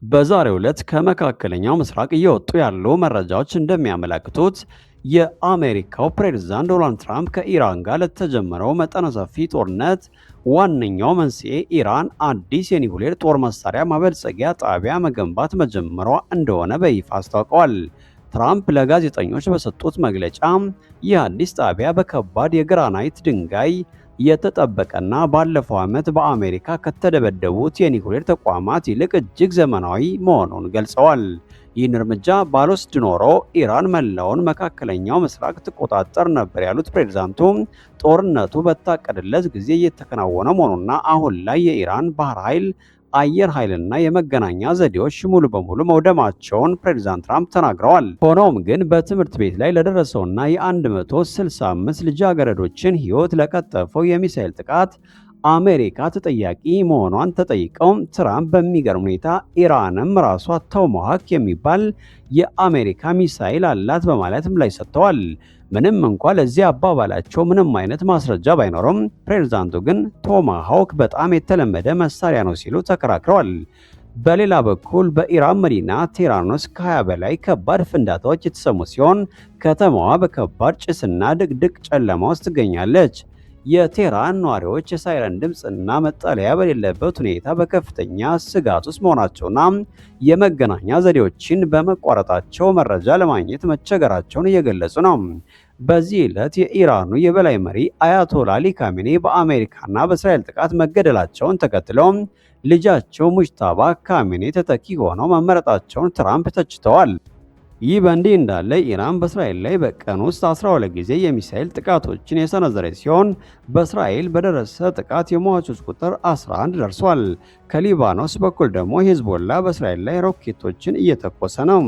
በዛሬው ዕለት ከመካከለኛው ምስራቅ እየወጡ ያሉ መረጃዎች እንደሚያመለክቱት የአሜሪካው ፕሬዝዳንት ዶናልድ ትራምፕ ከኢራን ጋር ለተጀመረው መጠነ ሰፊ ጦርነት ዋነኛው መንስኤ ኢራን አዲስ የኒውክሌር ጦር መሳሪያ ማበልጸጊያ ጣቢያ መገንባት መጀመሯ እንደሆነ በይፋ አስታውቀዋል። ትራምፕ ለጋዜጠኞች በሰጡት መግለጫ ይህ አዲስ ጣቢያ በከባድ የግራናይት ድንጋይ የተጠበቀና ባለፈው ዓመት በአሜሪካ ከተደበደቡት የኒውክሌር ተቋማት ይልቅ እጅግ ዘመናዊ መሆኑን ገልጸዋል። ይህን እርምጃ ባልወስድ ኖሮ ኢራን መላውን መካከለኛው ምስራቅ ትቆጣጠር ነበር ያሉት ፕሬዝዳንቱ ጦርነቱ በታቀደለት ጊዜ እየተከናወነ መሆኑና አሁን ላይ የኢራን ባህር ኃይል፣ አየር ኃይልና የመገናኛ ዘዴዎች ሙሉ በሙሉ መውደማቸውን ፕሬዝዳንት ትራምፕ ተናግረዋል። ሆኖም ግን በትምህርት ቤት ላይ ለደረሰውና የ165 ልጃገረዶችን ሕይወት ለቀጠፈው የሚሳኤል ጥቃት አሜሪካ ተጠያቂ መሆኗን ተጠይቀው ትራምፕ በሚገርም ሁኔታ ኢራንም ራሷ ቶማሃውክ የሚባል የአሜሪካ ሚሳኤል አላት በማለት ምላሽ ሰጥተዋል። ምንም እንኳን ለዚህ አባባላቸው ምንም አይነት ማስረጃ ባይኖርም ፕሬዝዳንቱ ግን ቶማሃውክ በጣም የተለመደ መሳሪያ ነው ሲሉ ተከራክረዋል። በሌላ በኩል በኢራን መዲና ቴህራን ውስጥ ከ20 በላይ ከባድ ፍንዳታዎች የተሰሙ ሲሆን ከተማዋ በከባድ ጭስና ድቅድቅ ጨለማ ውስጥ ትገኛለች። የቴህራን ነዋሪዎች የሳይረን ድምፅና መጠለያ በሌለበት ሁኔታ በከፍተኛ ስጋት ውስጥ መሆናቸውና የመገናኛ ዘዴዎችን በመቋረጣቸው መረጃ ለማግኘት መቸገራቸውን እየገለጹ ነው። በዚህ ዕለት የኢራኑ የበላይ መሪ አያቶላ አሊ ካሜኒ በአሜሪካና በእስራኤል ጥቃት መገደላቸውን ተከትለው ልጃቸው ሙጅታባ ካሜኒ ተተኪ ሆነው መመረጣቸውን ትራምፕ ተችተዋል። ይህ በእንዲህ እንዳለ ኢራን በእስራኤል ላይ በቀን ውስጥ 12 ጊዜ የሚሳኤል ጥቃቶችን የሰነዘረች ሲሆን በእስራኤል በደረሰ ጥቃት የሟቾች ቁጥር 11 ደርሷል። ከሊባኖስ በኩል ደግሞ ሂዝቦላ በእስራኤል ላይ ሮኬቶችን እየተኮሰ ነው።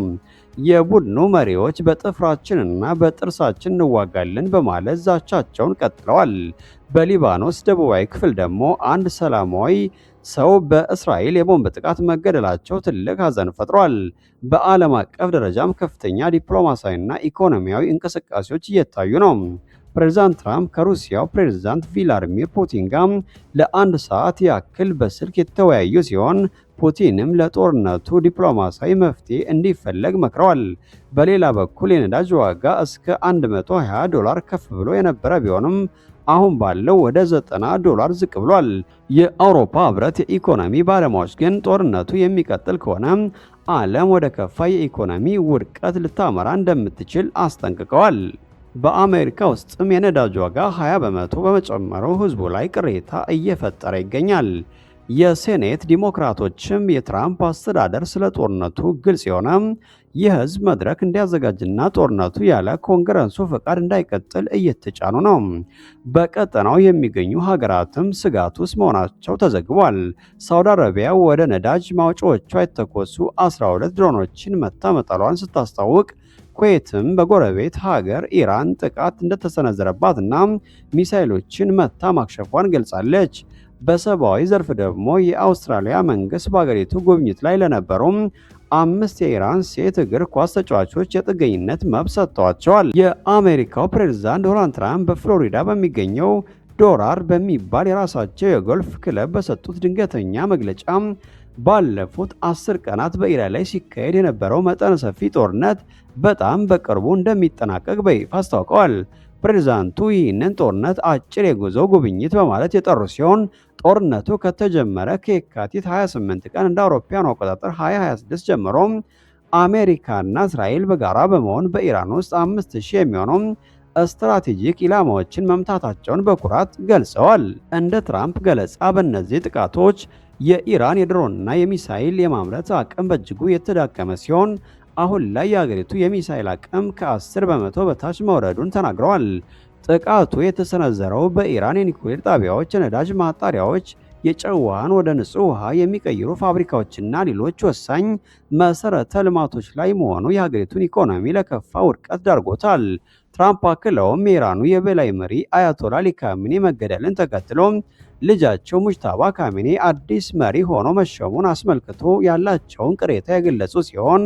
የቡድኑ መሪዎች በጥፍራችንና በጥርሳችን እንዋጋለን በማለት ዛቻቸውን ቀጥለዋል። በሊባኖስ ደቡባዊ ክፍል ደግሞ አንድ ሰላማዊ ሰው በእስራኤል የቦምብ ጥቃት መገደላቸው ትልቅ ሀዘን ፈጥሯል። በዓለም አቀፍ ደረጃም ከፍተኛ ዲፕሎማሲያዊና ኢኮኖሚያዊ እንቅስቃሴዎች እየታዩ ነው። ፕሬዝዳንት ትራምፕ ከሩሲያው ፕሬዝዳንት ቪላዲሚር ፑቲን ጋር ለአንድ ሰዓት ያክል በስልክ የተወያዩ ሲሆን ፑቲንም ለጦርነቱ ዲፕሎማሲያዊ መፍትሄ እንዲፈለግ መክረዋል። በሌላ በኩል የነዳጅ ዋጋ እስከ $120 ከፍ ብሎ የነበረ ቢሆንም አሁን ባለው ወደ $90 ዝቅ ብሏል። የአውሮፓ ህብረት የኢኮኖሚ ባለሙያዎች ግን ጦርነቱ የሚቀጥል ከሆነ ዓለም ወደ ከፋ የኢኮኖሚ ውድቀት ልታመራ እንደምትችል አስጠንቅቀዋል። በአሜሪካ ውስጥም የነዳጅ ዋጋ 20 በመቶ በመጨመሩ ህዝቡ ላይ ቅሬታ እየፈጠረ ይገኛል። የሴኔት ዲሞክራቶችም የትራምፕ አስተዳደር ስለ ጦርነቱ ግልጽ የሆነ የህዝብ መድረክ እንዲያዘጋጅና ጦርነቱ ያለ ኮንግረሱ ፈቃድ እንዳይቀጥል እየተጫኑ ነው። በቀጠናው የሚገኙ ሀገራትም ስጋት ውስጥ መሆናቸው ተዘግቧል። ሳውዲ አረቢያ ወደ ነዳጅ ማውጫዎቿ የተኮሱ 12 ድሮኖችን መታ መጣሏን ስታስታውቅ ኩዌትም በጎረቤት ሀገር ኢራን ጥቃት እንደተሰነዘረባትና ሚሳኤሎችን መታ ማክሸፏን ገልጻለች። በሰብአዊ ዘርፍ ደግሞ የአውስትራሊያ መንግስት በሀገሪቱ ጉብኝት ላይ ለነበሩም 5 የኢራን ሴት እግር ኳስ ተጫዋቾች የጥገኝነት መብት ሰጥተዋቸዋል። የአሜሪካው ፕሬዝዳንት ዶናልድ ትራምፕ በፍሎሪዳ በሚገኘው ዶራር በሚባል የራሳቸው የጎልፍ ክለብ በሰጡት ድንገተኛ መግለጫ ባለፉት 10 ቀናት በኢራን ላይ ሲካሄድ የነበረው መጠነ ሰፊ ጦርነት በጣም በቅርቡ እንደሚጠናቀቅ በይፋ አስታውቀዋል። ፕሬዝዳንቱ ይህንን ጦርነት አጭር የጉዞ ጉብኝት በማለት የጠሩ ሲሆን ጦርነቱ ከተጀመረ ከየካቲት 28 ቀን እንደ አውሮፓውያኑ አቆጣጠር 2026 ጀምሮ አሜሪካና እስራኤል በጋራ በመሆን በኢራን ውስጥ 5000 የሚሆኑ ስትራቴጂክ ኢላማዎችን መምታታቸውን በኩራት ገልጸዋል። እንደ ትራምፕ ገለጻ በእነዚህ ጥቃቶች የኢራን የድሮንና የሚሳኤል የማምረት አቅም በእጅጉ የተዳከመ ሲሆን አሁን ላይ የሀገሪቱ የሚሳኤል አቅም ከ10 በመቶ በታች መውረዱን ተናግረዋል። ጥቃቱ የተሰነዘረው በኢራን የኒውክሌር ጣቢያዎች፣ የነዳጅ ማጣሪያዎች፣ የጨው ውሃን ወደ ንጹህ ውሃ የሚቀይሩ ፋብሪካዎችና ሌሎች ወሳኝ መሰረተ ልማቶች ላይ መሆኑ የሀገሪቱን ኢኮኖሚ ለከፋ ውድቀት ዳርጎታል። ትራምፕ አክለውም የኢራኑ የበላይ መሪ አያቶላ አሊ ካሜኒ መገደልን ተከትሎ ልጃቸው ሙጅታባ ካሜኒ አዲስ መሪ ሆኖ መሾሙን አስመልክቶ ያላቸውን ቅሬታ የገለጹ ሲሆን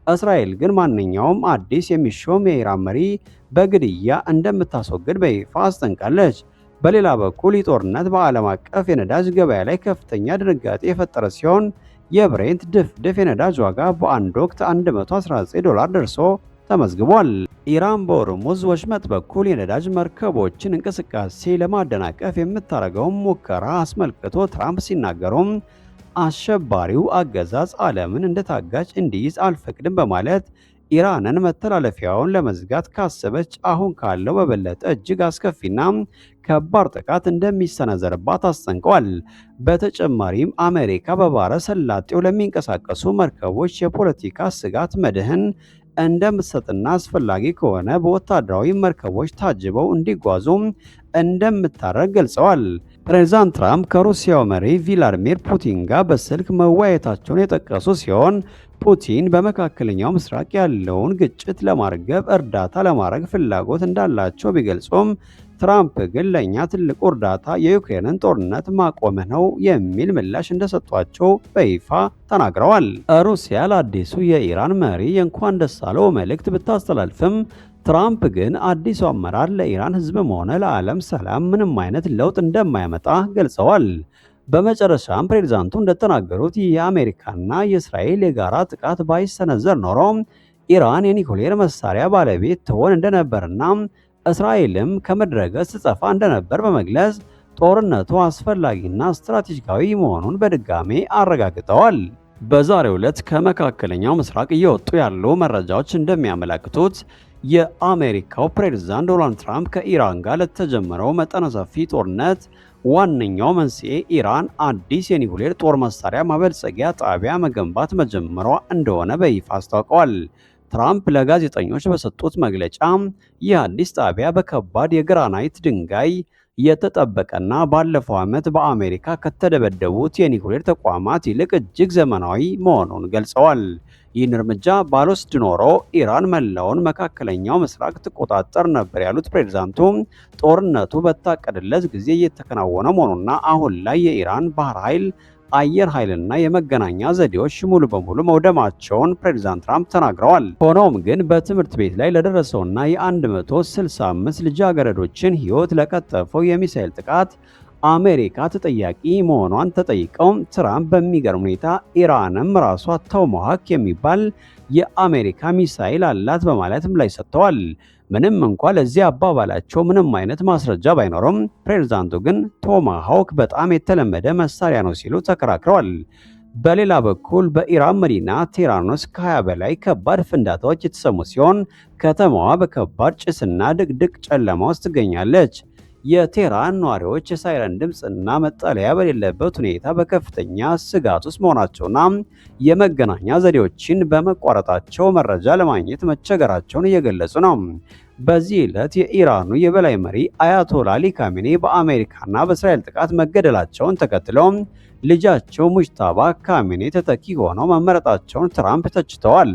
እስራኤል ግን ማንኛውም አዲስ የሚሾም የኢራን መሪ በግድያ እንደምታስወግድ በይፋ አስጠንቃለች። በሌላ በኩል ይህ ጦርነት በዓለም አቀፍ የነዳጅ ገበያ ላይ ከፍተኛ ድንጋጤ የፈጠረ ሲሆን የብሬንት ድፍድፍ የነዳጅ ዋጋ በአንድ ወቅት $119 ደርሶ ተመዝግቧል። ኢራን በሆርሙዝ ወሽመጥ በኩል የነዳጅ መርከቦችን እንቅስቃሴ ለማደናቀፍ የምታደርገውን ሙከራ አስመልክቶ ትራምፕ ሲናገሩም አሸባሪው አገዛዝ ዓለምን እንደ ታጋች እንዲይዝ አልፈቅድም በማለት ኢራንን መተላለፊያውን ለመዝጋት ካሰበች አሁን ካለው በበለጠ እጅግ አስከፊና ከባድ ጥቃት እንደሚሰነዘርባት አስጠንቀዋል። በተጨማሪም አሜሪካ በባሕረ ሰላጤው ለሚንቀሳቀሱ መርከቦች የፖለቲካ ስጋት መድህን እንደምትሰጥና አስፈላጊ ከሆነ በወታደራዊ መርከቦች ታጅበው እንዲጓዙ እንደምታደርግ ገልጸዋል። ፕሬዝዳንት ትራምፕ ከሩሲያው መሪ ቪላዲሚር ፑቲን ጋር በስልክ መወያየታቸውን የጠቀሱ ሲሆን ፑቲን በመካከለኛው ምስራቅ ያለውን ግጭት ለማርገብ እርዳታ ለማድረግ ፍላጎት እንዳላቸው ቢገልጹም ትራምፕ ግን ለእኛ ትልቁ እርዳታ የዩክሬንን ጦርነት ማቆም ነው የሚል ምላሽ እንደሰጧቸው በይፋ ተናግረዋል። ሩሲያ ለአዲሱ የኢራን መሪ የእንኳን ደስ አለው መልእክት ብታስተላልፍም ትራምፕ ግን አዲሱ አመራር ለኢራን ሕዝብም ሆነ ለዓለም ሰላም ምንም አይነት ለውጥ እንደማያመጣ ገልጸዋል። በመጨረሻም ፕሬዝዳንቱ እንደተናገሩት የአሜሪካና የእስራኤል የጋራ ጥቃት ባይሰነዘር ኖሮ ኢራን የኒውክሌር መሳሪያ ባለቤት ትሆን እንደነበርና እስራኤልም ከምድረገጽ ትጠፋ እንደነበር በመግለጽ ጦርነቱ አስፈላጊና ስትራቴጂካዊ መሆኑን በድጋሜ አረጋግጠዋል። በዛሬው ዕለት ከመካከለኛው ምስራቅ እየወጡ ያሉ መረጃዎች እንደሚያመለክቱት የአሜሪካው ፕሬዝዳንት ዶናልድ ትራምፕ ከኢራን ጋር ለተጀመረው መጠነ ሰፊ ጦርነት ዋነኛው መንስኤ ኢራን አዲስ የኒውክሌር ጦር መሳሪያ ማበልጸጊያ ጣቢያ መገንባት መጀመሯ እንደሆነ በይፋ አስታውቀዋል። ትራምፕ ለጋዜጠኞች በሰጡት መግለጫ ይህ አዲስ ጣቢያ በከባድ የግራናይት ድንጋይ የተጠበቀና ባለፈው ዓመት በአሜሪካ ከተደበደቡት የኒውክሌር ተቋማት ይልቅ እጅግ ዘመናዊ መሆኑን ገልጸዋል። ይህን እርምጃ ባልወስድ ኖሮ ኢራን መላውን መካከለኛው ምስራቅ ትቆጣጠር ነበር ያሉት ፕሬዝዳንቱ ጦርነቱ በታቀደለት ጊዜ እየተከናወነ መሆኑና አሁን ላይ የኢራን ባህር ኃይል፣ አየር ኃይልና የመገናኛ ዘዴዎች ሙሉ በሙሉ መውደማቸውን ፕሬዝዳንት ትራምፕ ተናግረዋል። ሆኖም ግን በትምህርት ቤት ላይ ለደረሰውና የ165 ልጃገረዶችን ሕይወት ለቀጠፈው የሚሳኤል ጥቃት አሜሪካ ተጠያቂ መሆኗን ተጠይቀው ትራምፕ በሚገርም ሁኔታ ኢራንም ራሷ ቶማሃውክ የሚባል የአሜሪካ ሚሳኤል አላት በማለት ምላሽ ሰጥተዋል። ምንም እንኳን ለዚህ አባባላቸው ምንም አይነት ማስረጃ ባይኖርም ፕሬዝዳንቱ ግን ቶማሃውክ በጣም የተለመደ መሳሪያ ነው ሲሉ ተከራክረዋል። በሌላ በኩል በኢራን መዲና ቴህራን ውስጥ ከ20 በላይ ከባድ ፍንዳታዎች የተሰሙ ሲሆን ከተማዋ በከባድ ጭስና ድቅድቅ ጨለማ ውስጥ ትገኛለች። የቴህራን ነዋሪዎች የሳይረን ድምፅና መጠለያ በሌለበት ሁኔታ በከፍተኛ ስጋት ውስጥ መሆናቸውና የመገናኛ ዘዴዎችን በመቋረጣቸው መረጃ ለማግኘት መቸገራቸውን እየገለጹ ነው። በዚህ ዕለት የኢራኑ የበላይ መሪ አያቶላ አሊ ካሜኒ በአሜሪካና በእስራኤል ጥቃት መገደላቸውን ተከትለው ልጃቸው ሙጅታባ ካሜኒ ተተኪ ሆነው መመረጣቸውን ትራምፕ ተችተዋል።